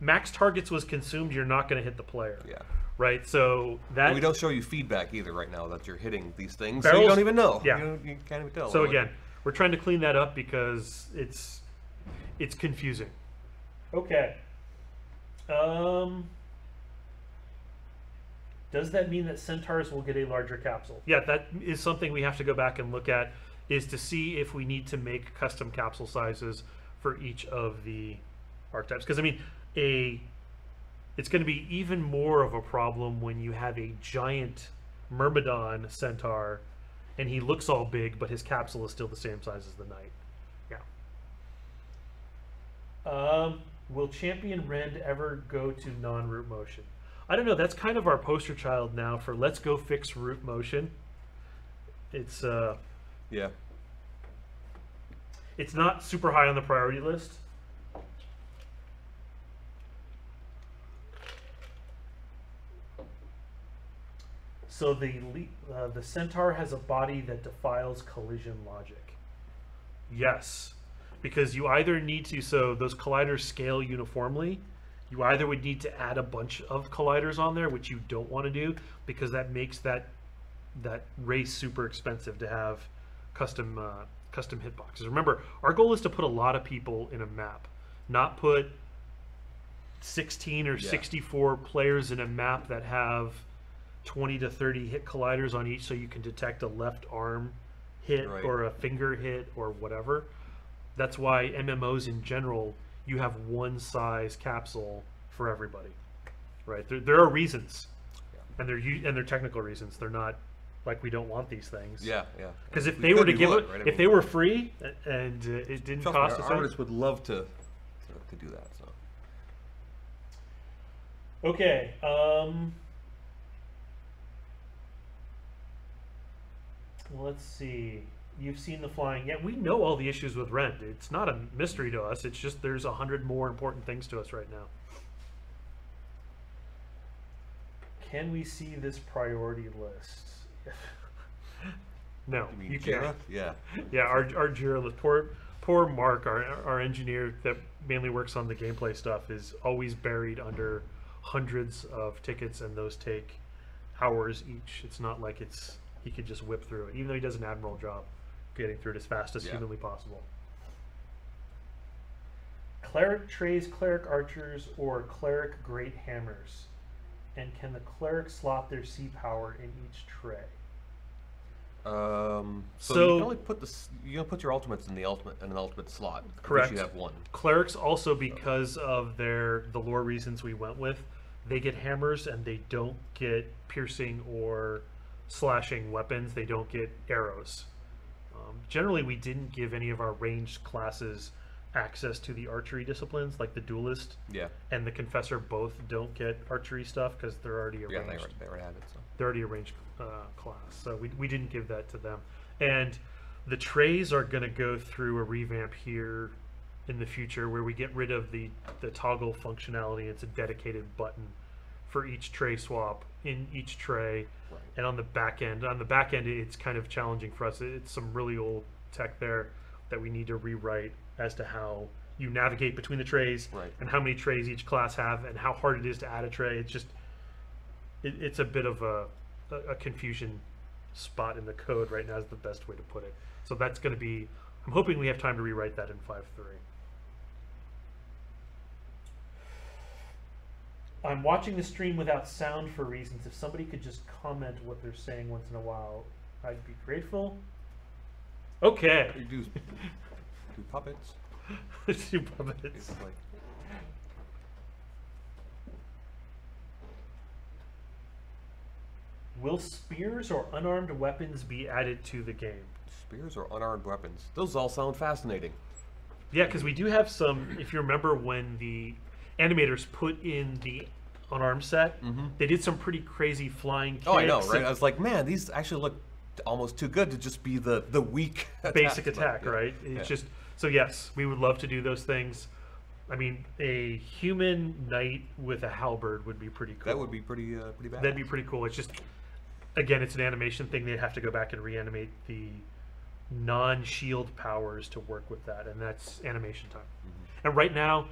max targets was consumed. You're not going to hit the player. Yeah. Right. So that And we don't show you feedback either right now that you're hitting these things, so Barrels- you don't even know. yeah. You can't even tell. So Like, again, we're trying to clean that up because it's confusing. Okay. Does that mean that centaurs will get a larger capsule? Yeah, that is something we have to go back and look at, is to see if we need to make custom capsule sizes for each of the archetypes. Because I mean, it's going to be even more of a problem when you have a giant Myrmidon centaur and he looks all big, but his capsule is still the same size as the Knight. Yeah. Will Champion Rend ever go to non-root motion? I don't know. That's kind of our poster child now for let's go fix root motion. It's Yeah. it's not super high on the priority list. So the centaur has a body that defiles collision logic. Yes, because you either need to, so those colliders scale uniformly. You either would need to add a bunch of colliders on there, which you don't want to do, because that makes that race super expensive to have custom hitboxes. Remember, our goal is to put a lot of people in a map, not put 16 or 64 players in a map that have 20 to 30 hit colliders on each, so you can detect a left arm hit or a finger hit or whatever. That's why MMOs in general, you have one size capsule for everybody, right? There are reasons, and they're technical reasons. They're not like we don't want these things. Yeah, yeah. Because if We they were could, to we give would, it, right? I if mean, they were free and it didn't trust me, cost us our artists would love to do that. So. Okay. Let's see. You've seen the flying. Yeah, we know all the issues with Rend. It's not a mystery to us. It's just there's 100 more important things to us right now. Can we see this priority list? No, You mean you Jira? can't. Yeah. Yeah, our Jira list. Poor Mark, our engineer that mainly works on the gameplay stuff, is always buried under hundreds of tickets, and those take hours each. It's not like he could just whip through it, even though he does an admirable job getting through it as fast as humanly possible. Cleric trays, cleric archers, or cleric great hammers, and can the cleric slot their C power in each tray? So So- you can only put you can put your ultimates in an ultimate slot. Correct. If you have one. Clerics also, because of the lore reasons we went with, they get hammers and they don't get piercing or slashing weapons. They don't get arrows. Generally, we didn't give any of our ranged classes access to the archery disciplines, like the duelist and the confessor both don't get archery stuff because they're already a Yeah, ranged. they already have it. So. They're already a ranged class, so we didn't give that to them. And the trays are going to go through a revamp here in the future where we get rid of the toggle functionality. It's a dedicated button for each tray swap in each tray. Right. And on the back end, it's kind of challenging for us. It's some really old tech there that we need to rewrite as to how you navigate between the trays, Right. and how many trays each class have, and how hard it is to add a tray. It's just, it's a bit of a confusion spot in the code right now is the best way to put it. So that's going to be, I'm hoping we have time to rewrite that in 5.3. I'm watching the stream without sound for reasons. If somebody could just comment what they're saying once in a while, I'd be grateful. Okay. You do puppets. Do puppets. It's like, Will spears or unarmed weapons be added to the game? spears or unarmed weapons. Those all sound fascinating. Yeah, because we do have some, if you remember when the animators put in the unarmed set, they did some pretty crazy flying kicks. Oh, I know, right? I was like, man, these actually look almost too good to just be the weak basic attack, attack, but, yeah. right? It's Yeah. just, so yes, we would love to do those things. I mean, a human knight with a halberd would be pretty cool. That would be pretty bad. That'd be pretty cool. It's just, again, it's an animation thing. They'd have to go back and reanimate the non-shield powers to work with that, and that's animation time. And right now,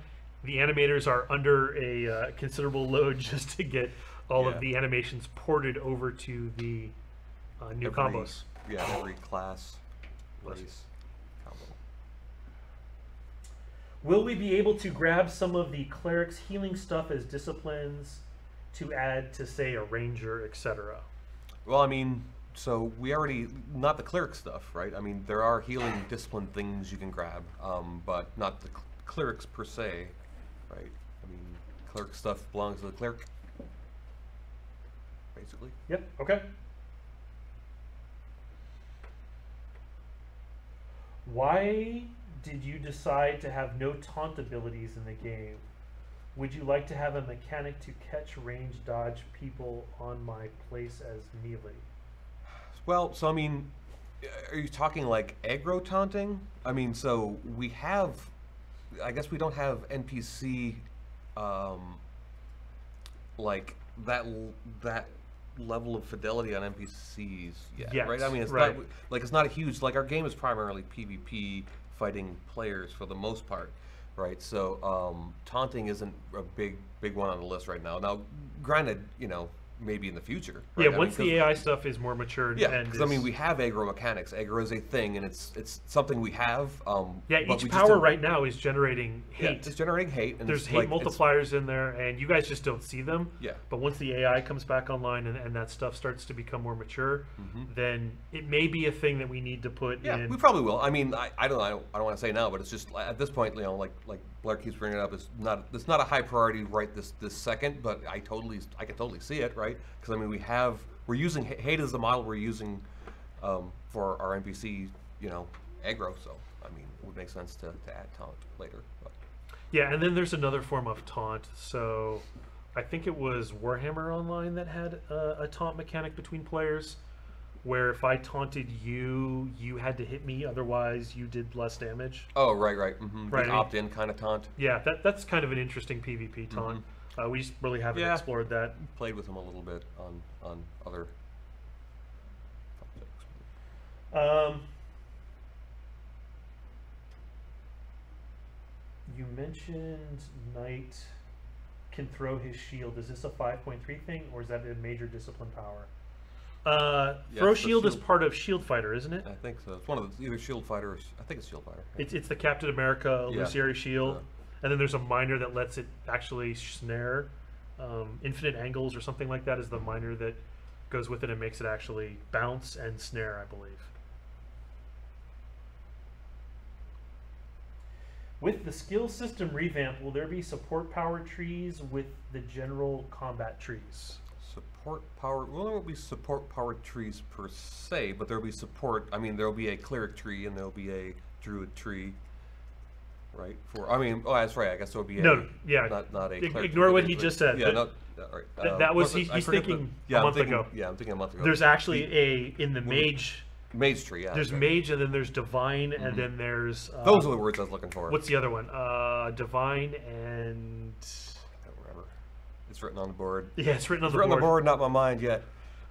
the animators are under a considerable load just to get all of the animations ported over to the new combos. Yeah, every class, race, combo. Will we be able to grab some of the cleric's healing stuff as disciplines to add to, say, a ranger, etc.? Well, I mean, so we already, not the cleric stuff, right? I mean, there are healing discipline things you can grab, but not the clerics per se, right? I mean, cleric stuff belongs to the cleric, basically. Yep, okay. Why did you decide to have no taunt abilities in the game? Would you like to have a mechanic to catch, range, dodge people on my place as melee? Well, so I mean, are you talking like aggro taunting? I mean, so we have, I guess we don't have NPC, like that level of fidelity on NPCs yet, Yes, right? I mean, it's right. not like it's not a huge, like our game is primarily PvP fighting players for the most part, right? So taunting isn't a big one on the list right now. Now, granted, you know, maybe in the future. Right? Yeah, I mean, once the AI stuff is more matured. yeah, and because I mean, we have aggro mechanics. Aggro is a thing, and it's something we have. yeah, but each we just power don't- right now is generating Yeah, hate. it's generating hate. And There's it's hate like, it's- multipliers in there, and you guys just don't see them. Yeah. But once the AI comes back online and that stuff starts to become more mature, then it may be a thing that we need to put Yeah, in. we probably will. I mean, I don't want to say now, but it's just at this point, you know, like Blair keeps bringing it up, it's not a high priority right this second, but I can totally see it, right? Because I mean, we're using hate as the model we're using for our NPC, you know, aggro. So I mean, it would make sense to add taunt later. But. Yeah, and then there's another form of taunt. So I think it was Warhammer Online that had a taunt mechanic between players, where if I taunted you, you had to hit me, otherwise you did less damage. Oh, right. Right, The I mean- opt-in kind of taunt. Yeah, that's kind of an interesting PvP taunt. We just really haven't Yeah. explored that. Played with him a little bit on other projects. You mentioned Knight can throw his shield. Is this a 5.3 thing, or is that a major discipline power? Throw it's the shield is shield. part of Shield Fighter, isn't it? I think so. It's one of the either Shield Fighter. Or, I think it's Shield Fighter. It's the Captain America Yeah. Luciary shield, Yeah. and then there's a minor that lets it actually snare. Infinite Angles or something like that is the minor that goes with it and makes it actually bounce and snare, I believe. With the skill system revamp, will there be support power trees with the general combat trees? Support power. Well, there won't be support power trees per se, but there'll be support. I mean, there'll be a cleric tree and there'll be a druid tree, right? That's right. I guess there'll be No, a yeah. not a cleric Ignore tree, what but he it's just like- said. Yeah, That- no, all right. that was I he's forget thinking yeah, a I'm month thinking- ago. Yeah, I'm thinking a month ago. There's actually in the mage. Mage tree. Yeah, There's okay. mage, and then there's divine, and then there's Those are the words I was looking for. what's the other one? Divine and I don't remember. It's written on the board. Yeah, it's written on It's the written on board. the board, not my mind yet.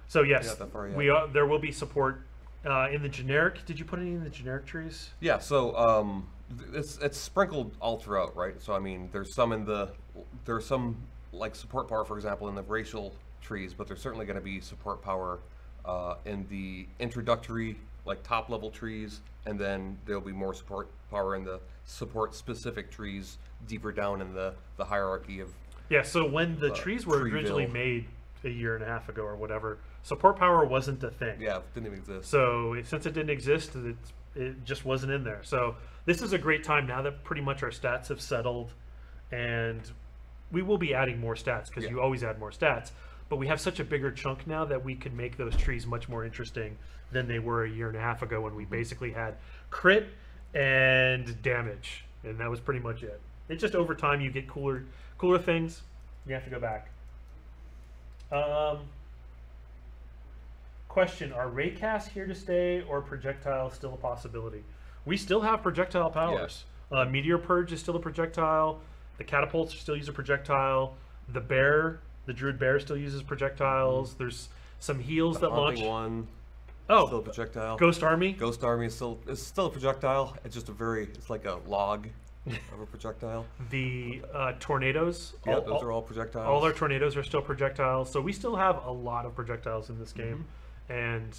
So yes, Not that far yet. we are. There will be support in the generic. Did you put any in the generic trees? Yeah, so it's sprinkled all throughout, right? So I mean, there's some like support power, for example, in the racial trees, but there's certainly going to be support power in the introductory, like top level trees, and then there'll be more support power in the support specific trees deeper down in the hierarchy of. Yeah. So when the trees were originally Treeville. made a year and a half ago or whatever, support power wasn't a thing. Yeah, didn't even exist. So since it didn't exist, it just wasn't in there. So this is a great time now that pretty much our stats have settled, and we will be adding more stats because Yeah. you always add more stats. But we have such a bigger chunk now that we can make those trees much more interesting than they were a year and a half ago when we basically had crit and damage, and that was pretty much it. It's just over time you get cooler things. You have to go back. Question: are raycasts here to stay, or projectile still a possibility? We still have projectile powers. Meteor Purge is still a projectile. The catapults still use a projectile. The bear, the Druid bear, still uses projectiles. There's some heals that launch. Haunting one, Oh, still a projectile. Ghost Army. Ghost Army is still a projectile. It's just it's like a log of a projectile. The tornadoes. Yeah, those are all projectiles. All our tornadoes are still projectiles. So we still have a lot of projectiles in this game, and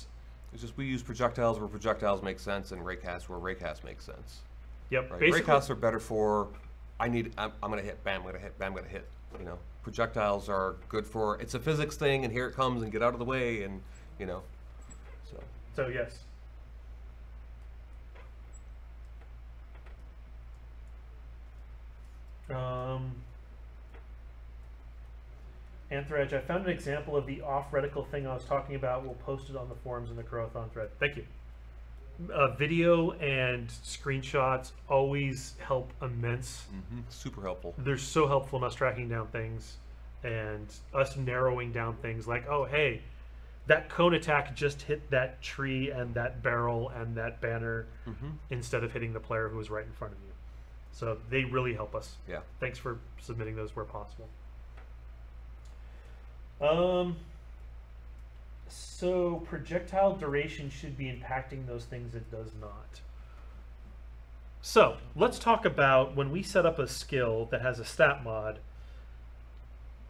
It's just we use projectiles where projectiles make sense, and raycasts where raycasts make sense. yep, Right? basically. Raycasts are better for I'm gonna hit, bam, I'm gonna hit, bam, I'm gonna hit. You know, projectiles are good for it's a physics thing, and here it comes, and get out of the way, and you know, so. So yes. Anthraj, I found an example of the off reticle thing I was talking about. We'll post it on the forums in the Crow-a-Thon thread. Thank you. Video and screenshots always help immense. Super helpful. They're so helpful in us tracking down things and us narrowing down things like, oh, hey, that cone attack just hit that tree and that barrel and that banner instead of hitting the player who was right in front of you. So they really help us. Yeah. Thanks for submitting those where possible. So projectile duration should be impacting those things. It does not. So let's talk about when we set up a skill that has a stat mod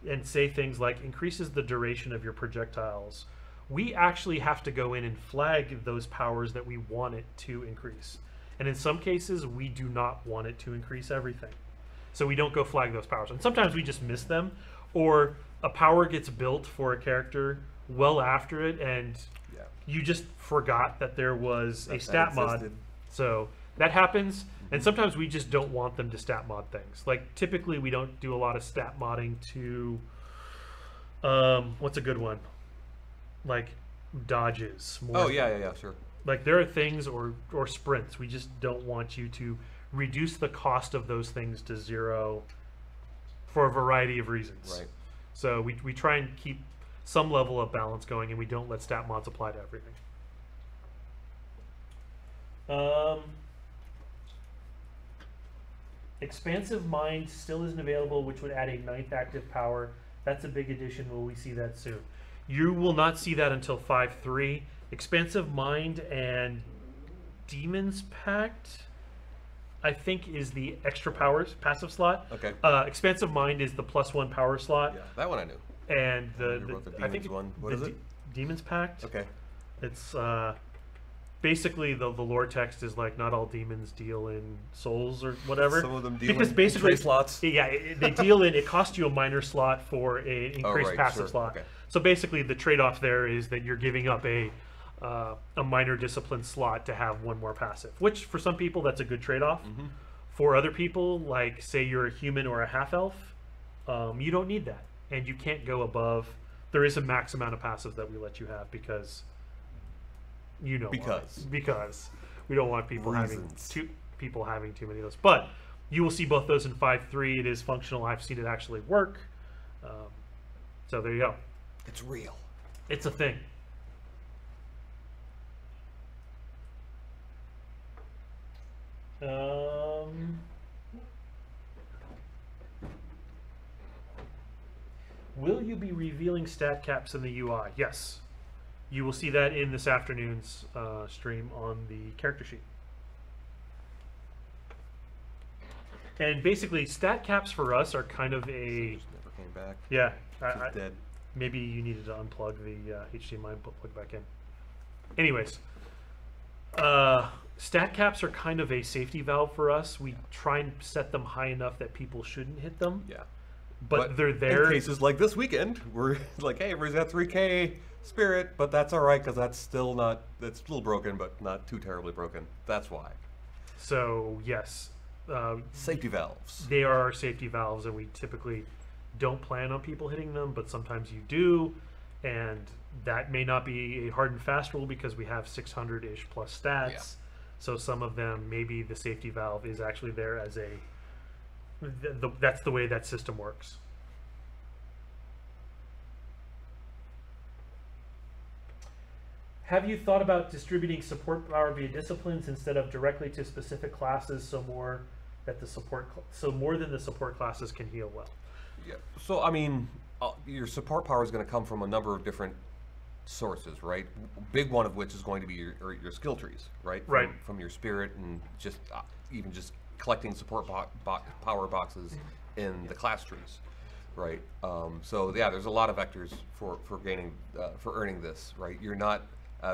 and say things like increases the duration of your projectiles. We actually have to go in and flag those powers that we want it to increase. And in some cases, we do not want it to increase everything. So we don't go flag those powers. And sometimes we just miss them, or a power gets built for a character well after it, and you just forgot that there was a stat mod. existed. So that happens, and sometimes we just don't want them to stat mod things. Like typically we don't do a lot of stat modding to, what's a good one? Like dodges. More Oh yeah, sure. like there are things or sprints. We just don't want you to reduce the cost of those things to zero for a variety of reasons. Right. So we try and keep some level of balance going, and we don't let stat mods apply to everything. Expansive Mind still isn't available, which would add a 9th active power. That's a big addition. Will we see that soon? You will not see that until 5.3. Expansive Mind and Demon's Pact, I think, is the extra powers passive slot. Okay. Expansive Mind is the +1 power slot. Yeah, that one I knew. And You wrote the I think Demons one. What the is it? Demon's Pact. Okay. It's basically the lore text is like not all demons deal in souls or whatever. Some of them deal because in basically tray slots. Yeah, they deal in. It costs you a minor slot for an increased right, passive sure, slot. okay. So basically, the trade-off there is that you're giving up a minor discipline slot to have one more passive. Which for some people that's a good trade-off. For other people, like say you're a human or a half-elf, you don't need that, and you can't go above. There is a max amount of passives that we let you have because you know why. Because we don't want people Reasons. having too many of those. But you will see both those in 5.3. It is functional. I've seen it actually work. So there you go. It's real. It's a thing. Will you be revealing stat caps in the UI? Yes. You will see that in this afternoon's stream on the character sheet. And basically, stat caps for us are kind of a... Just never came back. Yeah. Just dead. Maybe you needed to unplug the HDMI and plug back in. Anyways, stat caps are kind of a safety valve for us. We try and set them high enough that people shouldn't hit them. Yeah. But they're there. In cases like this weekend, we're like, hey, everybody's got 3K spirit, but that's all right because that's still not, it's a little broken, but not too terribly broken. That's why. So, yes. Safety valves. They are our safety valves, and we typically don't plan on people hitting them, but sometimes you do, and that may not be a hard and fast rule because we have 600-ish plus stats. Yeah. So some of them, maybe the safety valve is actually there as a... that's the way that system works. Have you thought about distributing support power via disciplines instead of directly to specific classes, so more than the support classes can heal well? Yeah. So I mean, your support power is going to come from a number of different sources, right? Big one of which is going to be your skill trees, right? Right. From your spirit and just even just collecting support power boxes in the class trees, right? So yeah, there's a lot of vectors for gaining for earning this, right? You're not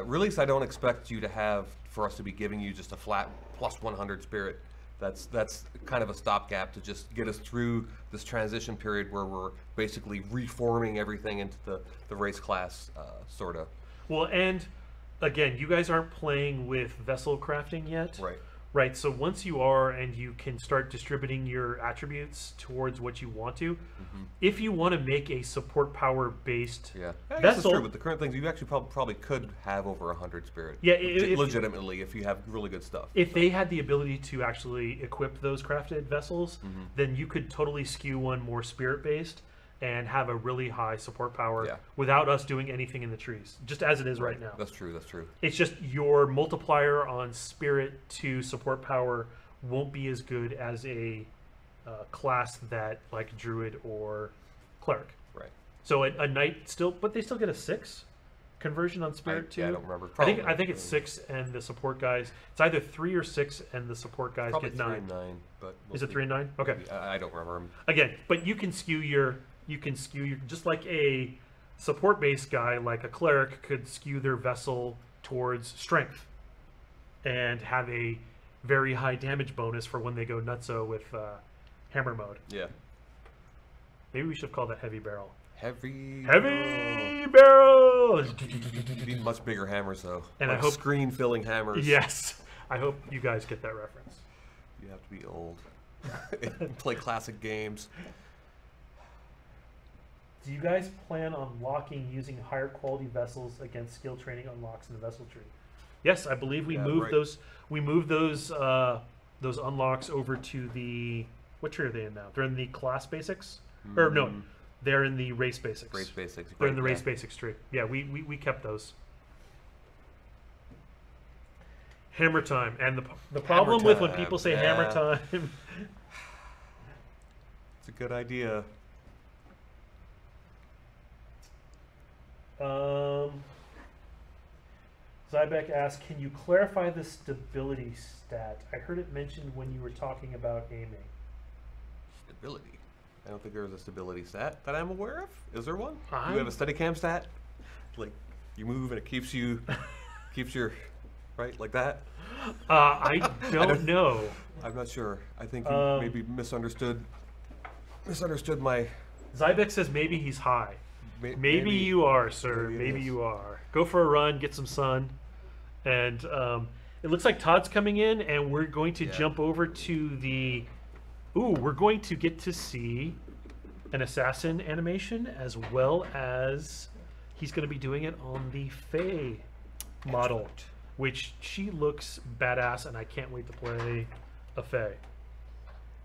release. I don't expect you to have for us to be giving you just a flat plus 100 spirit. That's kind of a stopgap to just get us through this transition period where we're basically reforming everything into the race class, sort of. Well, and again, you guys aren't playing with vessel crafting yet. Right. Right, so once you are and you can start distributing your attributes towards what you want to, if you want to make a support power based Yeah, I guess vessel, that's true. With the current things, you actually probably could have over 100 spirit. Yeah, legitimately, if you have really good stuff. If they had the ability to actually equip those crafted vessels, then you could totally skew one more spirit based and have a really high support power without us doing anything in the trees, just as it is right now. That's true, that's true. It's just your multiplier on spirit to support power won't be as good as a class that like Druid or Cleric. Right. So a knight still, but they still get a 6 conversion on spirit too. Yeah, I don't remember. I think it's 6 and the support guys. It's either 3 or 6 and the support guys Probably get 3 9. and 9, but Is it 3 and 9? Okay. Maybe. I don't remember. Again, but you can skew your just like a support based guy like a cleric could skew their vessel towards strength and have a very high damage bonus for when they go nutso with hammer mode. Yeah. Maybe we should call that heavy barrel. Heavy barrel. You need much bigger hammers though. And like I hope screen filling hammers. Yes, I hope you guys get that reference. You have to be old and play classic games. Do you guys plan on locking using higher quality vessels against skill training unlocks in the vessel tree? Yes, I believe we moved those. We moved those unlocks over to the what tree are they in now? They're in the class basics, or no, they're in the race basics. Race basics. They're in the race basics tree. Yeah, we kept those. Hammer time, and the problem with when people say hammer time. It's a good idea. Zybeck asked, can you clarify the stability stat? I heard it mentioned when you were talking about aiming. Stability? I don't think there is a stability stat that I'm aware of. Is there one? You have a Steadicam stat? Like, you move and it keeps you, keeps your, right, like that? I don't know. I'm not sure. I think you maybe misunderstood my... Zybeck says maybe he's high. Maybe you are, sir. Maybe you are. Go for a run, get some sun. And it looks like Todd's coming in, and we're going to jump over to the... Ooh, we're going to get to see an assassin animation, as well as he's going to be doing it on the Fae model, which she looks badass, and I can't wait to play a Fae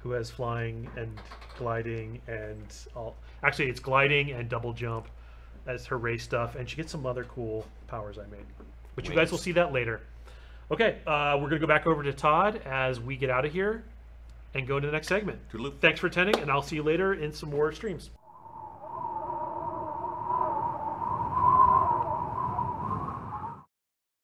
who has flying and gliding and all. Actually, it's gliding and double jump as her race stuff, and she gets some other cool powers I made. But you guys will see that later. Okay, we're going to go back over to Todd as we get out of here and go into the next segment. Toodaloo. Thanks for attending, and I'll see you later in some more streams.